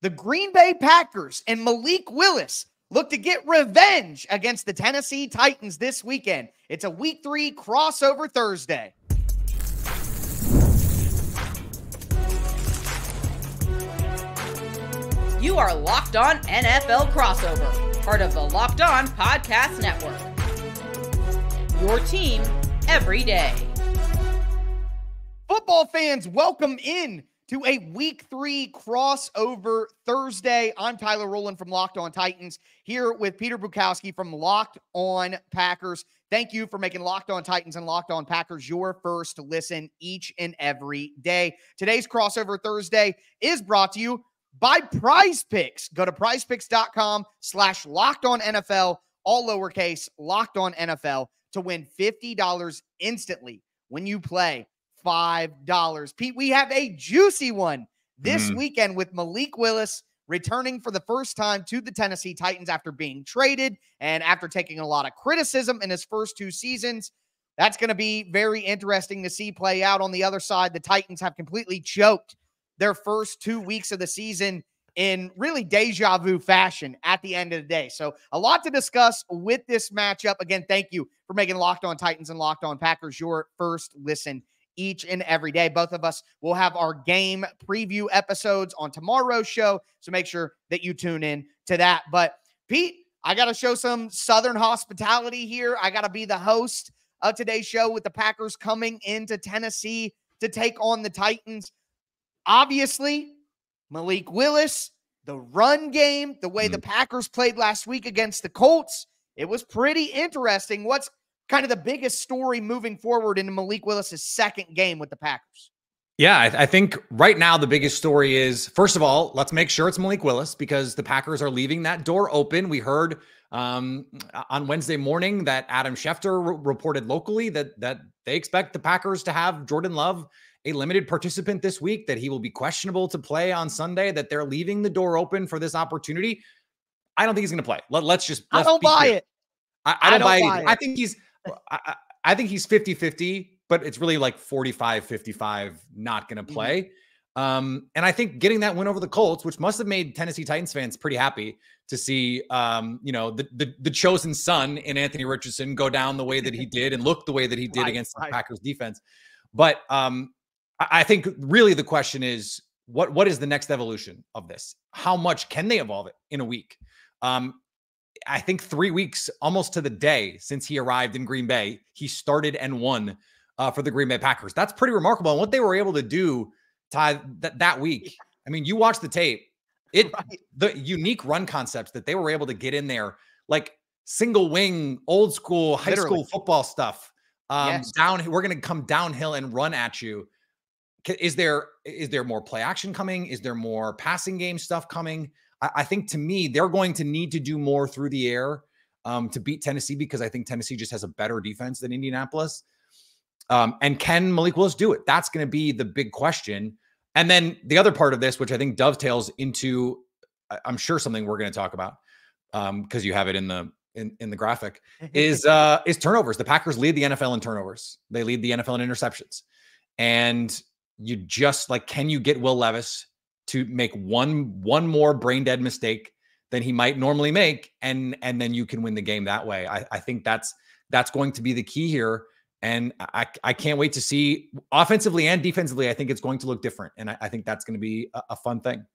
The Green Bay Packers and Malik Willis look to get revenge against the Tennessee Titans this weekend. It's a Week 3 crossover Thursday. You are Locked On NFL Crossover, part of the Locked On Podcast Network. Your team every day. Football fans, welcome in to a Week 3 crossover Thursday. I'm Tyler Rowland from Locked On Titans, here with Peter Bukowski from Locked On Packers. Thank you for making Locked On Titans and Locked On Packers your first listen each and every day. Today's crossover Thursday is brought to you by PrizePicks. Go to prizepicks.com/LockedOnNFL, all lowercase, Locked On NFL, to win $50 instantly when you play $5. Pete, we have a juicy one this weekend with Malik Willis returning for the first time to the Tennessee Titans after being traded and after taking a lot of criticism in his first 2 seasons. That's going to be very interesting to see play out. On the other side, the Titans have completely choked their first 2 weeks of the season in really deja vu fashion at the end of the day. So a lot to discuss with this matchup. Again, thank you for making Locked On Titans and Locked On Packers your first listen each and every day. Both of us will have our game preview episodes on tomorrow's show, so make sure that you tune in to that. But Pete, I got to show some Southern hospitality here. I got to be the host of today's show with the Packers coming into Tennessee to take on the Titans. Obviously, Malik Willis, the run game, the way the Packers played last week against the Colts, it was pretty interesting. What's kind of the biggest story moving forward into Malik Willis's second game with the Packers? Yeah, I think right now the biggest story is, first of all, let's make sure it's Malik Willis because the Packers are leaving that door open. We heard on Wednesday morning that Adam Schefter reported locally that they expect the Packers to have Jordan Love a limited participant this week, that he will be questionable to play on Sunday, that they're leaving the door open for this opportunity. I don't think he's going to play. Let's I don't buy it. I don't buy it either. I think he's 50-50, but it's really like 45-55 not going to play. And I think getting that win over the Colts, which must have made Tennessee Titans fans pretty happy to see, the chosen son in Anthony Richardson go down the way that he did and look the way that he did against the Packers defense. But I think really the question is, what is the next evolution of this? How much can they evolve it in a week? I think 3 weeks, almost to the day since he arrived in Green Bay, he started and won for the Green Bay Packers. That's pretty remarkable. And what they were able to do, Ty, that week, I mean, you watch the tape, the unique run concepts that they were able to get in there, like single wing, old school, high school football stuff. Yes. We're going to come downhill and run at you. Is there more play action coming? Is there more passing game stuff coming? I think, to me, they're going to need to do more through the air to beat Tennessee, because I think Tennessee just has a better defense than Indianapolis. And can Malik Willis do it? That's going to be the big question. And then the other part of this, which I think dovetails into, I'm sure, something we're going to talk about because you have it in the graphic, is turnovers. The Packers lead the NFL in turnovers. They lead the NFL in interceptions. And you just, like, can you get Will Levis to make one more brain dead mistake than he might normally make, and then you can win the game that way? I think that's going to be the key here. And I can't wait to see, offensively and defensively, I think it's going to look different. And I think that's going to be a fun thing.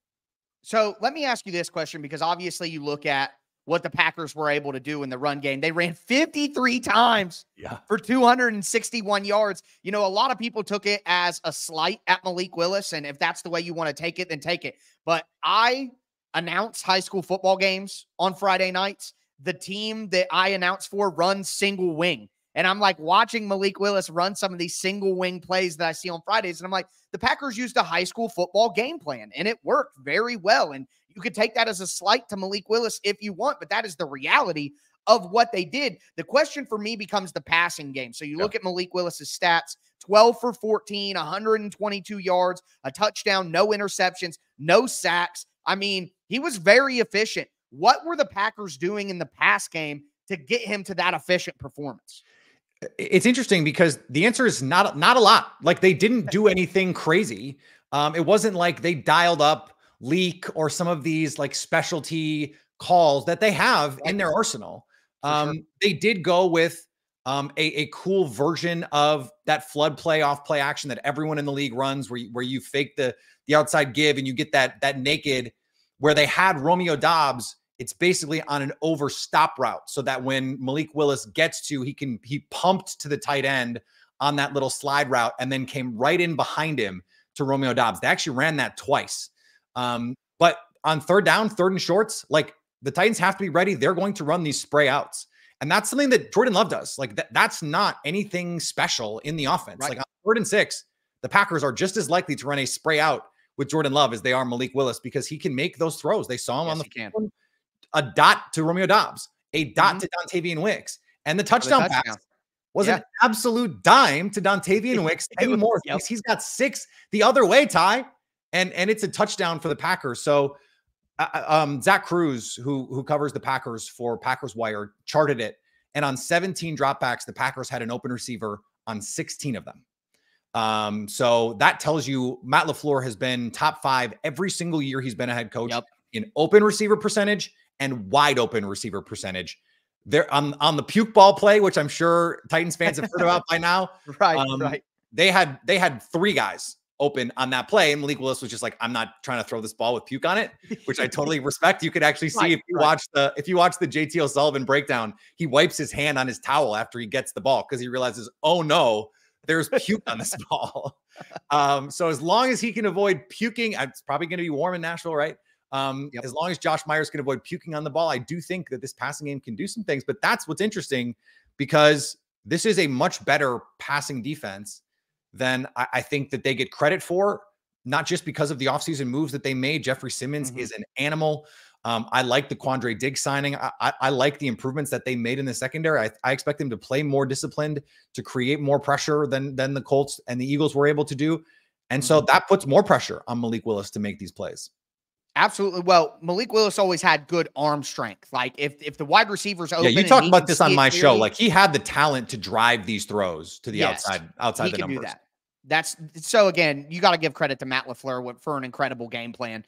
So let me ask you this question, because obviously you look at what the Packers were able to do in the run game. They ran 53 times for 261 yards. You know, a lot of people took it as a slight at Malik Willis, and if that's the way you want to take it, then take it. But I announce high school football games on Friday nights. The team that I announce for runs single wing. And I'm like watching Malik Willis run some of these single wing plays that I see on Fridays. And I'm like, the Packers used a high school football game plan, and it worked very well. And you could take that as a slight to Malik Willis if you want, but that is the reality of what they did. The question for me becomes the passing game. So you look at Malik Willis's stats: 12 for 14, 122 yards, a touchdown, no interceptions, no sacks. I mean, he was very efficient. What were the Packers doing in the pass game to get him to that efficient performance? It's interesting because the answer is not a lot. Like, they didn't do anything crazy. It wasn't like they dialed up leak or some of these like specialty calls that they have in their arsenal. Sure. They did go with a cool version of that flood play off play action that everyone in the league runs, where you fake the outside give and you get that naked, where they had Romeo Doubs. It's basically on an over stop route, so that when Malik Willis gets to, he pumped to the tight end on that little slide route and then came right in behind him to Romeo Doubs. They actually ran that twice. But on third down, third and shorts, like the Titans have to be ready. They're going to run these spray outs. And that's something that Jordan Love does. Like that's not anything special in the offense. Right. Like on 3rd and 6, the Packers are just as likely to run a spray out with Jordan Love as they are Malik Willis, because he can make those throws. They saw him on the phone, a dot to Romeo Doubs, a dot to Dontavian Wicks, and the touchdown pass was an absolute dime to Dontavian Wicks anymore. He's got 6 the other way, Ty, and it's a touchdown for the Packers. So Zach Cruz, who covers the Packers for Packers Wire, charted it, and on 17 dropbacks, the Packers had an open receiver on 16 of them. So that tells you Matt LaFleur has been top 5 every single year he's been a head coach in open receiver percentage and wide open receiver percentage. They're on the puke ball play, which I'm sure Titans fans have heard about by now. Right. They had 3 guys open on that play, and Malik Willis was just like, I'm not trying to throw this ball with puke on it, which I totally respect. You could actually see if you watch the JT O'Sullivan breakdown, he wipes his hand on his towel after he gets the ball because he realizes, oh no, there's puke on this ball. So as long as he can avoid puking, it's probably going to be warm in Nashville, right? As long as Josh Myers can avoid puking on the ball, I do think that this passing game can do some things. But that's what's interesting, because this is a much better passing defense than I think that they get credit for, not just because of the offseason moves that they made. Jeffrey Simmons is an animal. I like the Quandre Diggs signing. I like the improvements that they made in the secondary. I expect them to play more disciplined, to create more pressure than the Colts and the Eagles were able to do. And so that puts more pressure on Malik Willis to make these plays. Absolutely. Well, Malik Willis always had good arm strength. Like if the wide receivers open, you talked about this on my show. Like he had the talent to drive these throws to the outside the numbers. Do that. That's so. Again, you got to give credit to Matt LaFleur for an incredible game plan.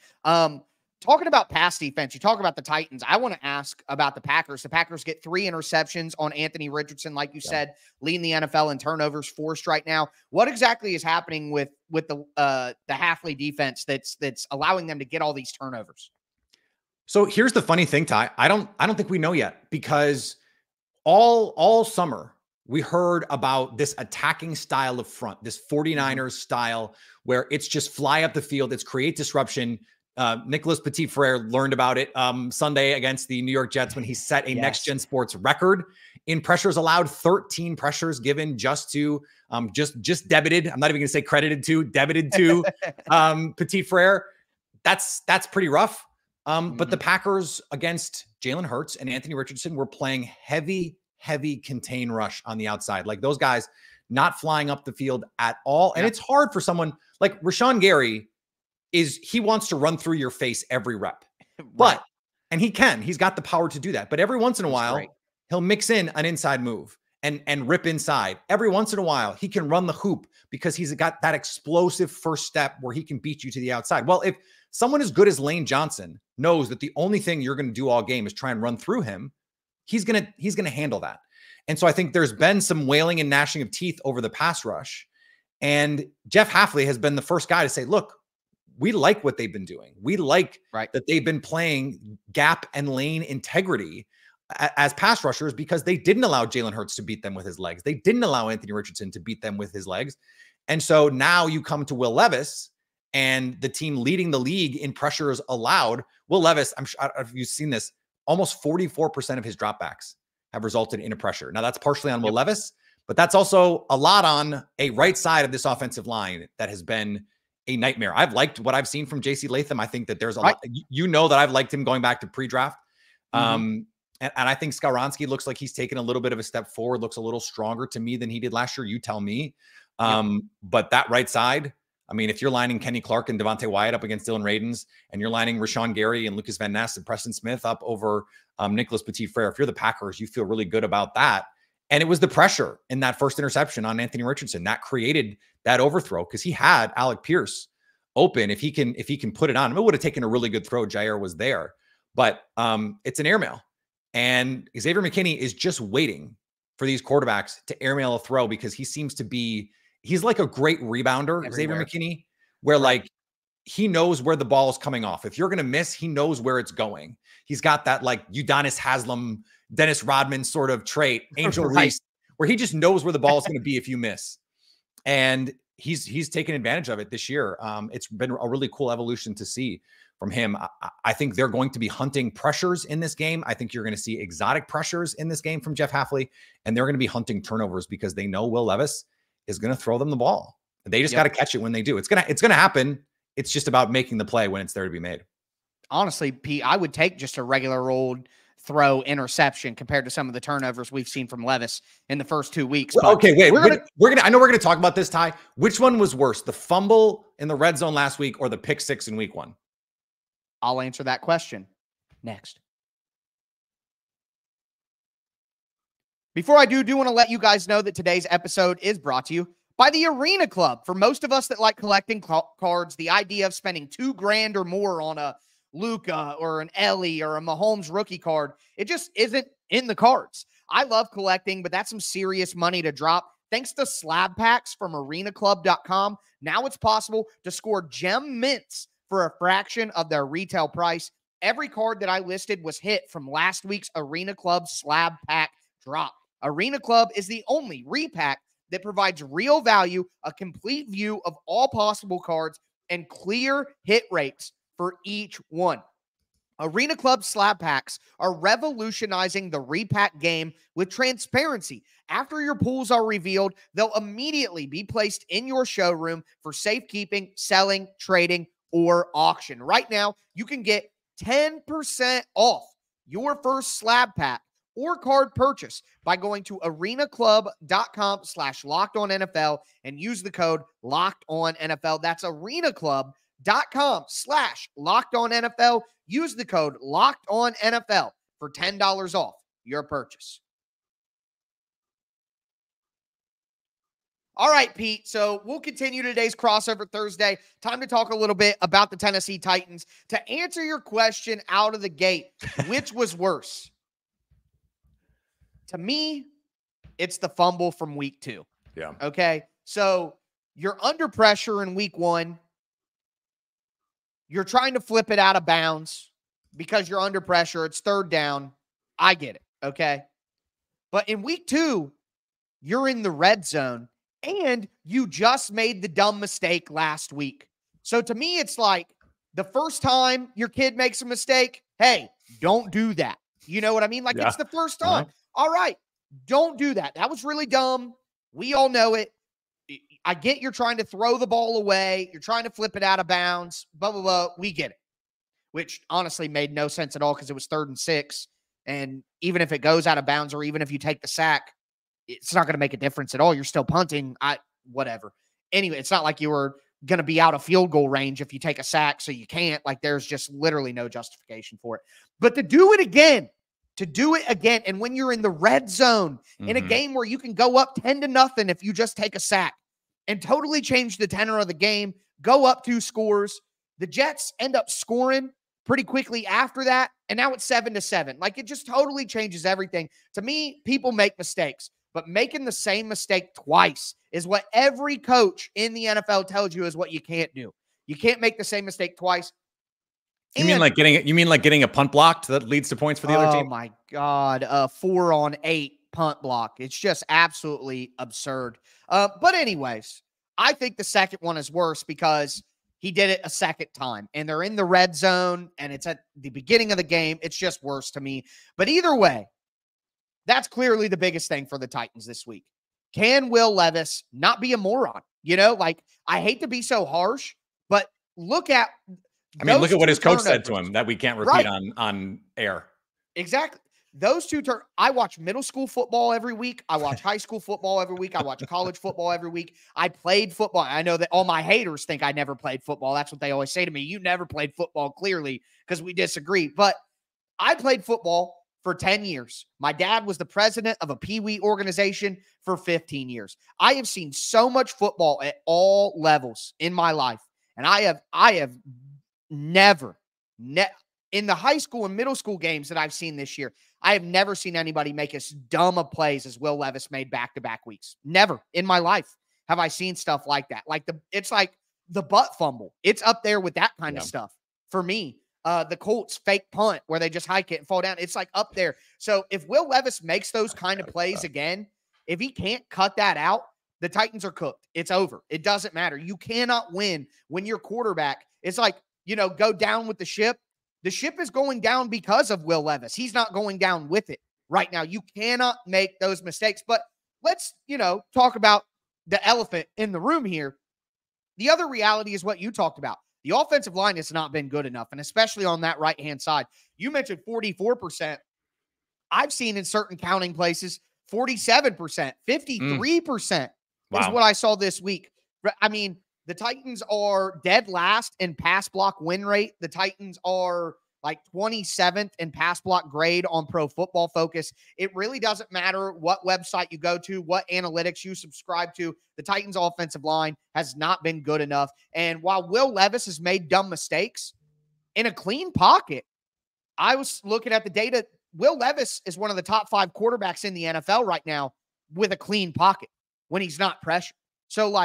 Talking about pass defense, you talk about the Titans. I want to ask about the Packers. The Packers get 3 interceptions on Anthony Richardson, like you said, leading the NFL in turnovers forced right now. What exactly is happening with the Hafley defense that's allowing them to get all these turnovers? So here's the funny thing, Ty. I don't think we know yet, because all summer we heard about this attacking style of front, this 49ers style, where it's just fly up the field, it's create disruption. Nicholas Petit-Frere learned about it Sunday against the New York Jets when he set a Next Gen Sports record in pressures allowed. 13 pressures given just to just debited. I'm not even going to say credited to, debited to Petit-Frere. That's pretty rough. But the Packers against Jalen Hurts and Anthony Richardson were playing heavy contain rush on the outside. Like those guys not flying up the field at all. And it's hard for someone like Rashawn Gary. He wants to run through your face every rep, and he's got the power to do that. But every once in a while, he'll mix in an inside move and rip inside. Every once in a while, he can run the hoop because he's got that explosive first step where he can beat you to the outside. Well, if someone as good as Lane Johnson knows that the only thing you're going to do all game is try and run through him, he's going to handle that. And so I think there's been some wailing and gnashing of teeth over the pass rush. And Jeff Hafley has been the first guy to say, look, we like what they've been doing. We like that they've been playing gap and lane integrity as pass rushers, because they didn't allow Jalen Hurts to beat them with his legs. They didn't allow Anthony Richardson to beat them with his legs. And so now you come to Will Levis and the team leading the league in pressures allowed. Will Levis, I'm sure if you've seen this, almost 44% of his dropbacks have resulted in a pressure. Now that's partially on Will Levis, but that's also a lot on a right side of this offensive line that has been a nightmare. I've liked what I've seen from JC Latham. I think that there's a lot, that I've liked him going back to pre-draft. And I think Skaronski looks like he's taken a little bit of a step forward, looks a little stronger to me than he did last year. You tell me. But that right side, I mean, if you're lining Kenny Clark and Devontae Wyatt up against Dylan Radins, and you're lining Rashawn Gary and Lucas Van Ness and Preston Smith up over Nicholas Petit-Frere, if you're the Packers, you feel really good about that. And it was the pressure in that first interception on Anthony Richardson that created that overthrow, because he had Alec Pierce open, if he can put it on, it would have taken a really good throw. Jair was there, but it's an airmail, and Xavier McKinney is just waiting for these quarterbacks to airmail a throw because he seems to be, he's like a great rebounder, everywhere. Xavier McKinney, where like he knows where the ball is coming off. If you're going to miss, he knows where it's going. He's got that like Udonis Haslem, Dennis Rodman sort of trait, Angel Reese, where he just knows where the ball is going to be if you miss. And he's taken advantage of it this year. It's been a really cool evolution to see from him. I think they're going to be hunting pressures in this game. I think you're going to see exotic pressures in this game from Jeff Hafley, and they're going to be hunting turnovers because they know Will Levis is going to throw them the ball. They just got to catch it when they do. It's going to happen. It's just about making the play when it's there to be made. Honestly, Pete, I would take just a regular old throw interception compared to some of the turnovers we've seen from Levis in the first 2 weeks. Well, okay, wait. I know we're gonna talk about this, Ty. Which one was worse, the fumble in the red zone last week or the pick six in week 1? I'll answer that question next. Before I do want to let you guys know that today's episode is brought to you by the Arena Club. For most of us that like collecting cards, the idea of spending $2,000 or more on a Luka or an Ellie or a Mahomes rookie card, it just isn't in the cards. I love collecting, but that's some serious money to drop. Thanks to slab packs from arenaclub.com, now it's possible to score gem mints for a fraction of their retail price. Every card that I listed was hit from last week's Arena Club slab pack drop. Arena Club is the only repack that provides real value, a complete view of all possible cards, and clear hit rates for each one. Arena Club slab packs are revolutionizing the repack game with transparency. After your pools are revealed, they'll immediately be placed in your showroom for safekeeping, selling, trading, or auction. Right now, you can get 10% off your first slab pack or card purchase by going to arenaclub.com/lockedonnfl and use the code LOCKEDONNFL. That's arenaclub.com/lockedonnfl. Use the code LOCKEDONNFL for $10 off your purchase. All right, Pete. So we'll continue today's Crossover Thursday. Time to talk a little bit about the Tennessee Titans. To answer your question out of the gate, which was worse? To me, it's the fumble from week 2. Yeah. Okay. So you're under pressure in week 1. You're trying to flip it out of bounds because you're under pressure. It's 3rd down. I get it. Okay. But in week 2, you're in the red zone and you just made the dumb mistake last week. So to me, it's like the first time your kid makes a mistake, hey, don't do that. You know what I mean? Like it's the first time. Uh-huh. All right, don't do that. That was really dumb. We all know it. I get you're trying to throw the ball away. You're trying to flip it out of bounds, blah, blah, blah. We get it, which honestly made no sense at all because it was 3rd and 6. And even if it goes out of bounds or even if you take the sack, it's not going to make a difference at all. You're still punting. Whatever. Anyway, it's not like you were going to be out of field goal range if you take a sack, so you can't. Like there's just literally no justification for it. But to do it again, and when you're in the red zone in a game where you can go up 10-0 if you just take a sack and totally change the tenor of the game, go up 2 scores. The Jets end up scoring pretty quickly after that, and now it's 7-7. Like it just totally changes everything. To me, people make mistakes, but making the same mistake twice is what every coach in the NFL tells you is what you can't do. You can't make the same mistake twice. You mean like getting a punt blocked that leads to points for the other team? Oh my God. 4-on-8 punt block. It's just absolutely absurd. But anyways, I think the second one is worse because he did it a second time and they're in the red zone and it's at the beginning of the game. It's just worse to me. But either way, that's clearly the biggest thing for the Titans this week. Can Will Levis not be a moron? You know, like I hate to be so harsh, but look at what his coach said to him that we can't repeat on air. Exactly. Those two I watch middle school football every week. I watch high school football every week. I watch college football every week. I played football. I know that all my haters think I never played football. That's what they always say to me. You never played football, clearly, because we disagree. But I played football for 10 years. My dad was the president of a Pee-wee organization for 15 years. I have seen so much football at all levels in my life. And I have never in the high school and middle school games that I've seen this year, I have never seen anybody make as dumb of plays as Will Levis made back-to-back weeks. Never in my life have I seen stuff like that. It's like the butt fumble. It's up there with that kind of stuff for me. The Colts fake punt where they just hike it and fall down. It's like up there. So if Will Levis makes those kind of plays again, if he can't cut that out, the Titans are cooked. It's over. It doesn't matter. You cannot win when your quarterback is like, go down with the ship. The ship is going down because of Will Levis. He's not going down with it right now. You cannot make those mistakes. But let's, talk about the elephant in the room here. The other reality is what you talked about. The offensive line has not been good enough, and especially on that right-hand side. You mentioned 44%. I've seen in certain counting places 47%, 53% is what I saw this week. I mean, the Titans are dead last in pass block win rate. The Titans are like 27th in pass block grade on Pro Football Focus. It really doesn't matter what website you go to, what analytics you subscribe to. The Titans offensive line has not been good enough. And while Will Levis has made dumb mistakes in a clean pocket, I was looking at the data. Will Levis is one of the top 5 quarterbacks in the NFL right now with a clean pocket when he's not pressured. So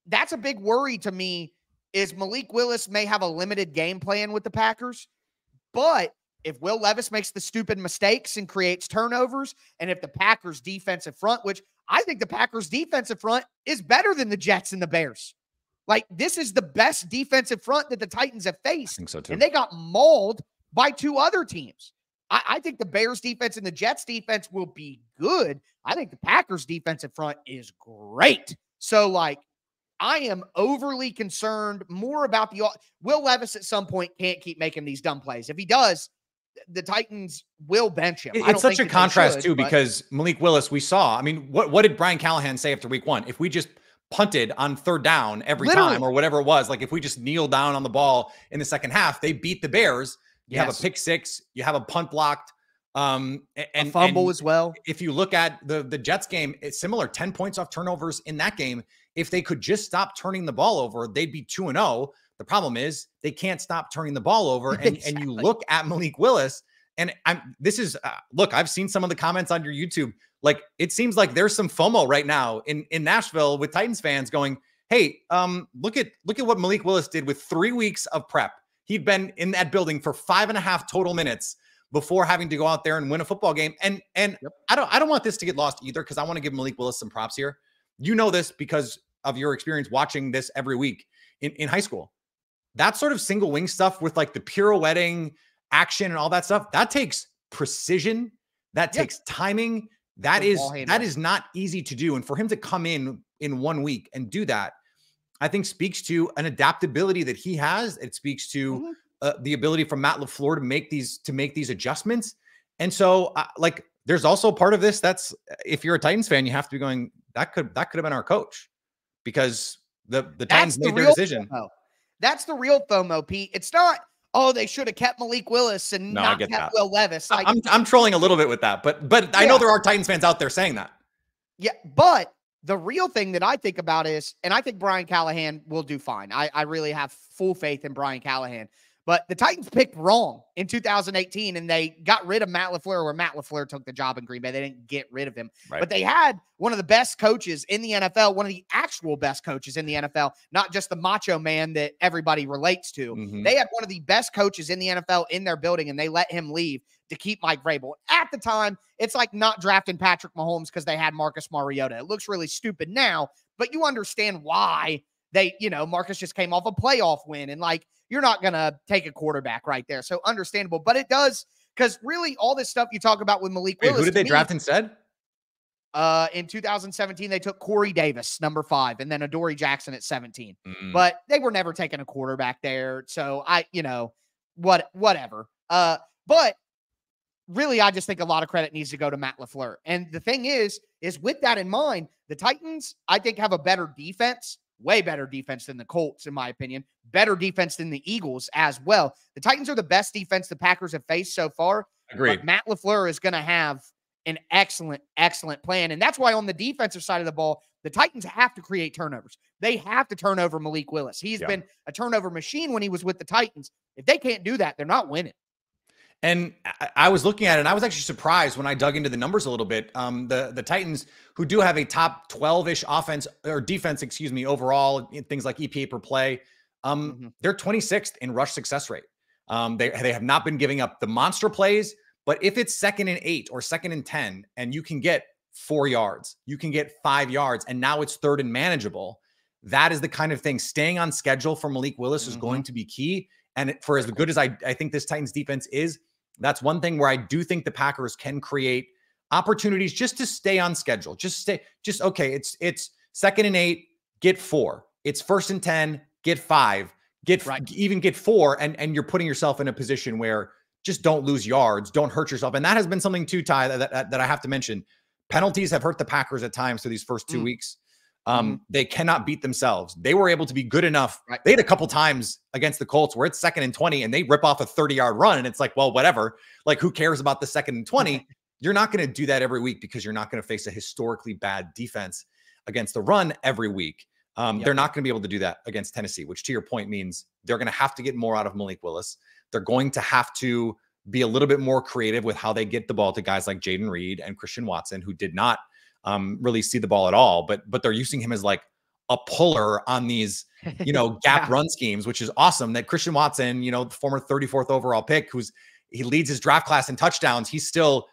that's a big worry to me. Is Malik Willis may have a limited game plan with the Packers, but if Will Levis makes the stupid mistakes and creates turnovers, and if the Packers defensive front, which I think the Packers defensive front is better than the Jets and the Bears. This is the best defensive front that the Titans have faced. I think so too. And they got mauled by 2 other teams. I think the Bears defense and the Jets defense will be good. I think the Packers defensive front is great. So I am overly concerned more about Will Levis at some point can't keep making these dumb plays. If he does, the Titans will bench him. It's such a contrast too, because Malik Willis, we saw, I mean, what did Brian Callahan say after week 1? If we just punted on 3rd down every time or whatever it was, if we just kneel down on the ball in the second half, they beat the Bears. You have a pick 6, you have a punt blocked, and a fumble as well. If you look at the Jets game, it's similar, 10 points off turnovers in that game. If they could just stop turning the ball over, they'd be 2-0. The problem is they can't stop turning the ball over. And, and you look at Malik Willis, and look, I've seen some of the comments on your YouTube. It seems like there's some FOMO right now in Nashville with Titans fans going, hey, look at what Malik Willis did with 3 weeks of prep. He'd been in that building for 5.5 total minutes before having to go out there and win a football game. And I don't want this to get lost either, because I want to give Malik Willis some props here. You know this because of your experience watching this every week in high school. That sort of single wing stuff with the pirouetting action and all that stuff, that takes precision. That takes timing. That is not easy to do. And for him to come in 1 week and do that, I think speaks to an adaptability that he has. It speaks to the ability from Matt LaFleur to make these adjustments. And so there's also part of this that's, if you're a Titans fan, you have to be going, that could have been our coach, because the Titans made their decision. FOMO. That's the real FOMO, Pete. It's not, they should have kept Malik Willis and not kept Will Levis. I'm trolling a little bit with that, but I know there are Titans fans out there saying that. Yeah, but the real thing that I think about is, and I think Brian Callahan will do fine. I really have full faith in Brian Callahan. But the Titans picked wrong in 2018, and they got rid of Matt LaFleur, where Matt LaFleur took the job in Green Bay. They didn't get rid of him. Right. But they had one of the best coaches in the NFL, one of the actual best coaches in the NFL, not just the macho man that everybody relates to. Mm-hmm. They had one of the best coaches in the NFL in their building, and they let him leave to keep Mike Vrabel. At the time, it's like not drafting Patrick Mahomes because they had Marcus Mariota. It looks really stupid now, but you understand why Marcus just came off a playoff win, and you're not going to take a quarterback right there. So understandable, but it does, because really all this stuff you talk about with Malik Willis. Who did they draft instead? In 2017, they took Corey Davis, number 5, and then Adoree Jackson at 17. But they were never taking a quarterback there. So whatever. But really, I just think a lot of credit needs to go to Matt LaFleur. And the thing is with that in mind, the Titans, I think, have a better defense. Way better defense than the Colts, in my opinion. Better defense than the Eagles as well. The Titans are the best defense the Packers have faced so far. Agreed. But Matt LaFleur is going to have an excellent, excellent plan. And that's why on the defensive side of the ball, The Titans have to create turnovers. They have to turn over Malik Willis. He's been a turnover machine when he was with the Titans. If they can't do that, they're not winning. And I was looking at it, and I was actually surprised when I dug into the numbers a little bit. The Titans, who do have a top 12-ish offense or defense, overall, in things like EPA per play, they're 26th in rush success rate. They have not been giving up the monster plays, but if it's 2nd and 8 or 2nd and 10, and you can get 4 yards, you can get 5 yards, and now it's 3rd and manageable, that is the kind of thing. Staying on schedule for Malik Willis is going to be key. And for as good as I think this Titans defense is, that's one thing where I do think the Packers can create opportunities just to stay on schedule. Okay, it's 2nd and 8, get 4. It's 1st and 10, get 5, even get 4. And you're putting yourself in a position where just don't lose yards, don't hurt yourself. And that has been something too, Ty, that I have to mention. Penalties have hurt the Packers at times through these first 2 weeks. They cannot beat themselves. They were able to be good enough. They had a couple times against the Colts where it's 2nd and 20 and they rip off a 30-yard run. And it's like, well, whatever. Like, who cares about the 2nd and 20? You're not going to do that every week because you're not going to face a historically bad defense against the run every week. They're not going to be able to do that against Tennessee, which to your point means they're going to have to get more out of Malik Willis. They're going to have to be a little bit more creative with how they get the ball to guys like Jaden Reed and Christian Watson, who did not really see the ball at all, but they're using him as like a puller on these, gap run schemes, which is awesome. That Christian Watson, the former 34th overall pick, he leads his draft class in touchdowns. He's still,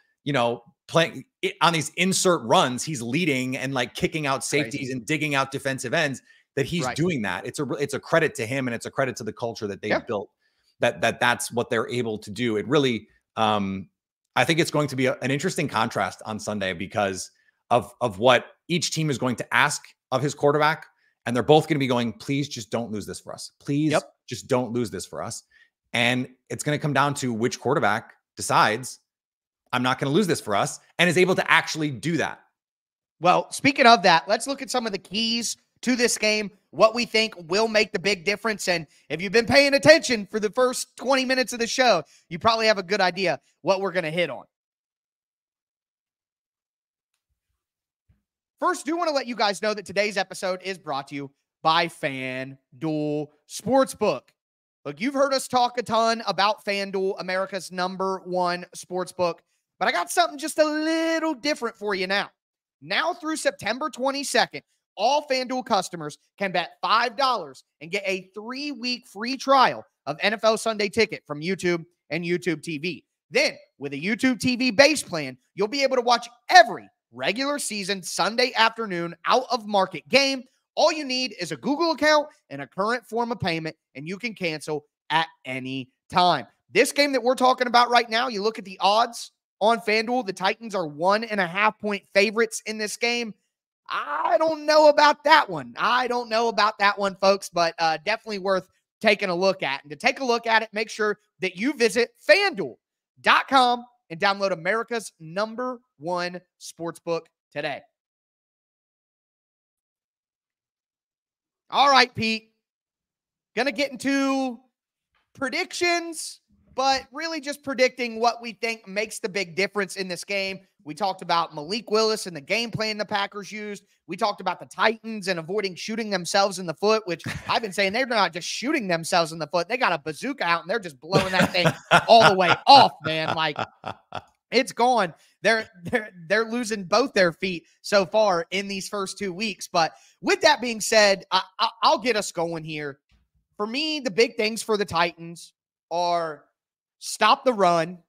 playing on these insert runs. He's leading and like kicking out safeties and digging out defensive ends. That he's doing that. It's a credit to him, and it's a credit to the culture that they've built. That's what they're able to do. It really, I think it's going to be an interesting contrast on Sunday because of what each team is going to ask of his quarterback. And they're both going to be going, please just don't lose this for us. Please just don't lose this for us. And it's going to come down to which quarterback decides, I'm not going to lose this for us, and is able to actually do that. Well, speaking of that, let's look at some of the keys to this game, what we think will make the big difference. And if you've been paying attention for the first 20 minutes of the show, you probably have a good idea what we're going to hit on. First, do want to let you guys know that today's episode is brought to you by FanDuel Sportsbook. Look, you've heard us talk a ton about FanDuel, America's #1 sportsbook, but I got something just a little different for you now. Now through September 22nd, all FanDuel customers can bet $5 and get a 3-week free trial of NFL Sunday Ticket from YouTube and YouTube TV. Then, with a YouTube TV base plan, you'll be able to watch every regular season Sunday afternoon out of market game. All you need is a Google account and a current form of payment, and you can cancel at any time. This game that we're talking about right now, you look at the odds on FanDuel, the Titans are 1.5-point favorites in this game. I don't know about that one. Folks, but definitely worth taking a look at. And to take a look at it, make sure that you visit FanDuel.com and download America's #1 sportsbook today. All right, Pete. Gonna get into predictions, but really just predicting what we think makes the big difference in this game. We talked about Malik Willis and the game plan the Packers used. We talked about the Titans and avoiding shooting themselves in the foot, which I've been saying they're not just shooting themselves in the foot. They got a bazooka out and they're just blowing that thing all the way off, man. Like, it's gone. They're losing both their feet so far in these first 2 weeks. But with that being said, I'll get us going here. For me, the big things for the Titans are stop the run.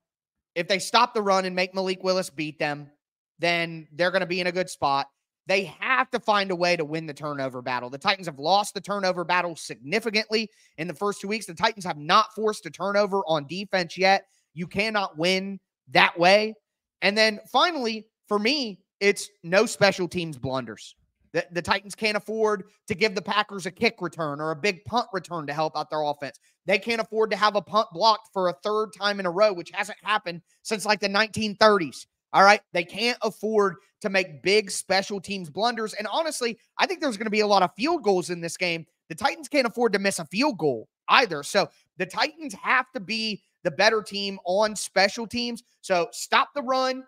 If they stop the run and make Malik Willis beat them, then they're going to be in a good spot. They have to find a way to win the turnover battle. The Titans have lost the turnover battle significantly in the first 2 weeks. The Titans have not forced a turnover on defense yet. You cannot win that way. And then finally, for me, it's no special teams blunders. The Titans can't afford to give the Packers a kick return or a big punt return to help out their offense. They can't afford to have a punt blocked for a third time in a row, which hasn't happened since like the 1930s. All right. They can't afford to make big special teams blunders. And honestly, I think there's going to be a lot of field goals in this game. The Titans can't afford to miss a field goal either. So the Titans have to be the better team on special teams. So stop the run,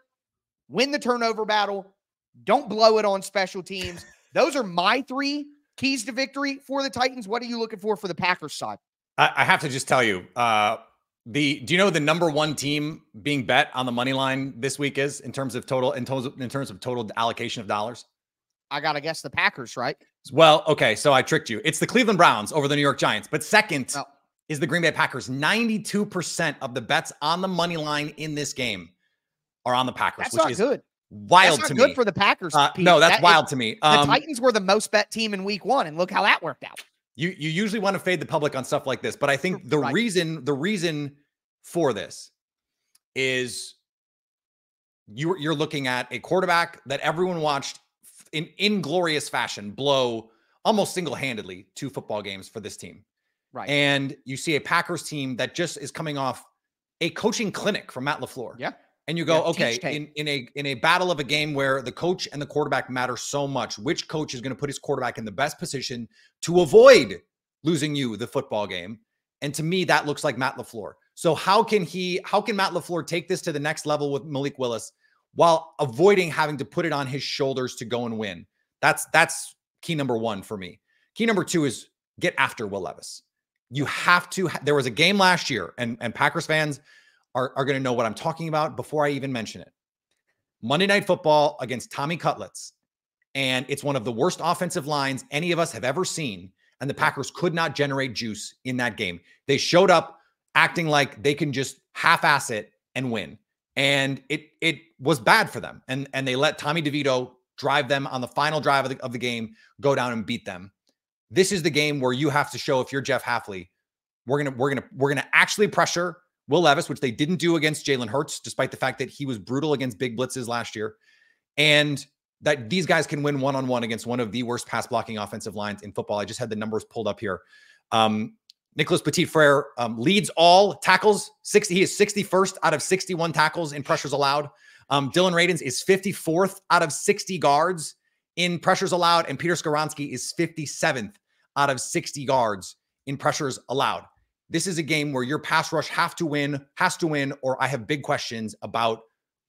win the turnover battle, don't blow it on special teams. those are my 3 keys to victory for the Titans. What are you looking for the Packers side? I have to just tell you, do you know the number 1 team being bet on the money line this week is in terms of total allocation of dollars? I got to guess the Packers, right? Well, okay. So I tricked you. It's the Cleveland Browns over the New York Giants, but second is the Green Bay Packers. 92% of the bets on the money line in this game are on the Packers, That's which not is good. Wild that's to not me. Good for the Packers. No, that's wild to me. The Titans were the most bet team in week 1, and look how that worked out. You usually want to fade the public on stuff like this, but I think the reason for this is you're looking at a quarterback that everyone watched in inglorious fashion blow almost single-handedly 2 football games for this team. Right. And you see a Packers team that just is coming off a coaching clinic from Matt LaFleur. Yeah. And you go, okay, in a battle of a game where the coach and the quarterback matter so much, which coach is going to put his quarterback in the best position to avoid losing you the football game? And to me, that looks like Matt LaFleur. So how can Matt LaFleur take this to the next level with Malik Willis while avoiding having to put it on his shoulders to go and win? That's key number 1 for me. Key number 2 is get after Will Levis. You have to. There was a game last year, and Packers fans are going to know what I'm talking about before I even mention it. Monday Night Football against Tommy Cutlets. And it's one of the worst offensive lines any of us have ever seen. And the Packers could not generate juice in that game. They showed up acting like they can just half-ass it and win. And it was bad for them. And they let Tommy DeVito drive them on the final drive of the game, go down and beat them. This is the game where you have to show, if you're Jeff Hafley, we're gonna actually pressure Will Levis, which they didn't do against Jalen Hurts, despite the fact that he was brutal against big blitzes last year, and that these guys can win one-on-one against one of the worst pass blocking offensive lines in football. I just had the numbers pulled up here. Nicholas Petit-Frere leads all tackles. He is 61st out of 61 tackles in pressures allowed. Dylan Radins is 54th out of 60 guards in pressures allowed, and Peter Skoronski is 57th out of 60 guards in pressures allowed. This is a game where your pass rush has to win, or I have big questions about,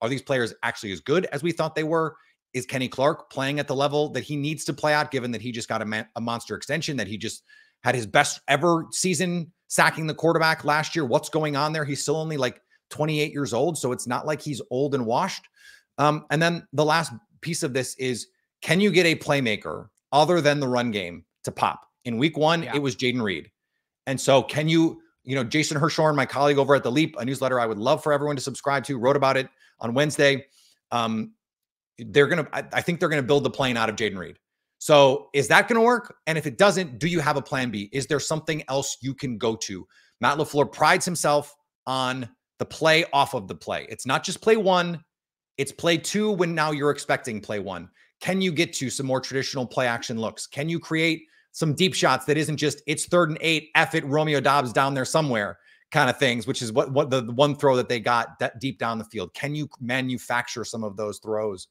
are these players actually as good as we thought they were? Is Kenny Clark playing at the level that he needs to play at, given that he just got a monster extension, that he just had his best ever season sacking the quarterback last year? What's going on there? He's still only like 28 years old, so it's not like he's old and washed. And then the last piece of this is, can you get a playmaker other than the run game to pop? In week 1, it was Jaden Reed. And so can Jason Hirschhorn, my colleague over at The Leap, a newsletter I would love for everyone to subscribe to, wrote about it on Wednesday. I think they're going to build the plane out of Jaden Reed. So is that going to work? And if it doesn't, do you have a plan B? Is there something else you can go to? Matt LaFleur prides himself on the play off of the play. It's not just play 1, it's play 2 when now you're expecting play 1. Can you get to some more traditional play action looks? Can you create some deep shots that isn't just, it's 3rd and 8, F it, Romeo Dobbs down there somewhere kind of things, which is what the one throw that they got that deep down the field. Can you manufacture some of those throws?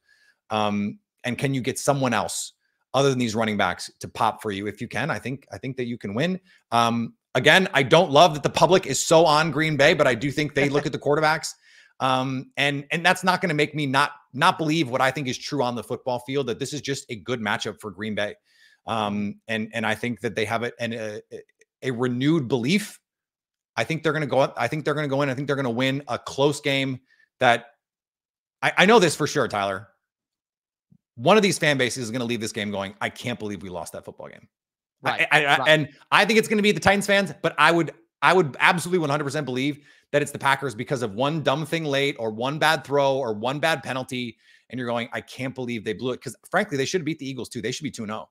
And can you get someone else other than these running backs to pop for you? If you can, I think that you can win. Again, I don't love that the public is so on Green Bay, but I do think they look at the quarterbacks. And that's not going to make me not believe what I think is true on the football field, that this is just a good matchup for Green Bay. And I think that they have a renewed belief. I think they're going to go up. I think they're going to go in. I think they're going to win a close game that I know this for sure, Tyler. One of these fan bases is going to leave this game going, I can't believe we lost that football game. Right. And I think it's going to be the Titans fans, but I would absolutely 100% believe that it's the Packers because of one dumb thing late or one bad throw or one bad penalty. And you're going, I can't believe they blew it. Because frankly, they should beat the Eagles too. They should be 2-0.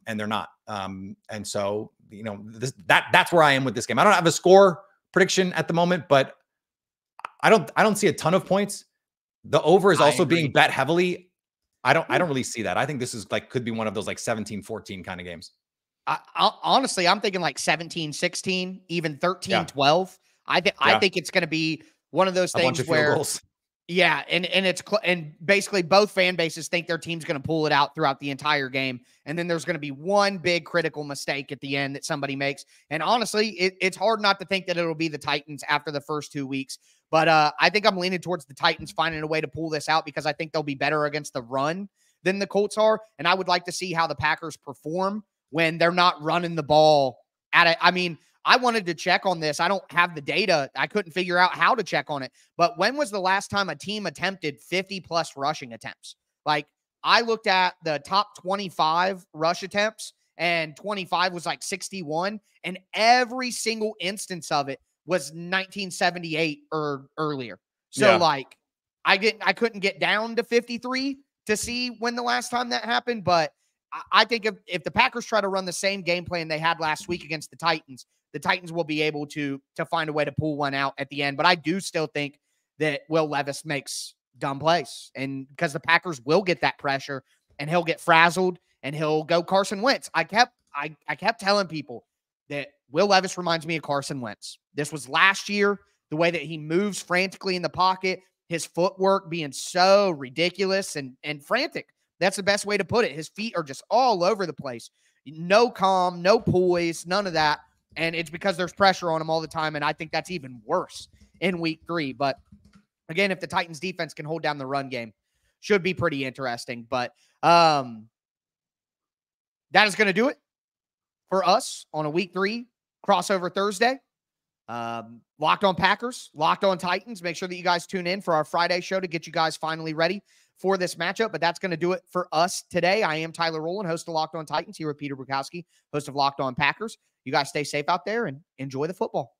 And they're not. And so, that's where I am with this game. I don't have a score prediction at the moment, but I don't see a ton of points. The over is also being bet heavily. I don't really see that. I think this is could be one of those 17-14 kind of games. Honestly, I'm thinking 17-16, even 13-12. I think it's going to be one of those things where, and basically both fan bases think their team's going to pull it out throughout the entire game. And then there's going to be one big critical mistake at the end that somebody makes. And honestly, it's hard not to think that it'll be the Titans after the first 2 weeks. But I think I'm leaning towards the Titans finding a way to pull this out because I think they'll be better against the run than the Colts are. And I would like to see how the Packers perform when they're not running the ball at it. I mean, I wanted to check on this. I don't have the data. I couldn't figure out how to check on it. But when was the last time a team attempted 50-plus rushing attempts? Like, I looked at the top 25 rush attempts, and 25 was like 61, and every single instance of it was 1978 or earlier. So, like, I couldn't get down to 53 to see when the last time that happened, but I think if the Packers try to run the same game plan they had last week against the Titans will be able to find a way to pull one out at the end. But I do still think that Will Levis makes dumb plays, and because the Packers will get that pressure and he'll get frazzled and he'll go Carson Wentz. I kept telling people that Will Levis reminds me of Carson Wentz. This was last year, the way that he moves frantically in the pocket, his footwork being so ridiculous and frantic. That's the best way to put it. His feet are just all over the place. No calm, no poise, none of that. And it's because there's pressure on him all the time. And I think that's even worse in week 3. But again, if the Titans defense can hold down the run game, should be pretty interesting. But that is going to do it for us on a week 3 crossover Thursday. Locked on Packers, Locked on Titans. Make sure that you guys tune in for our Friday show to get you guys finally ready for this matchup. But that's going to do it for us today. I am Tyler Rowland, host of Locked on Titans, here with Peter Bukowski, host of Locked on Packers. You guys stay safe out there and enjoy the football.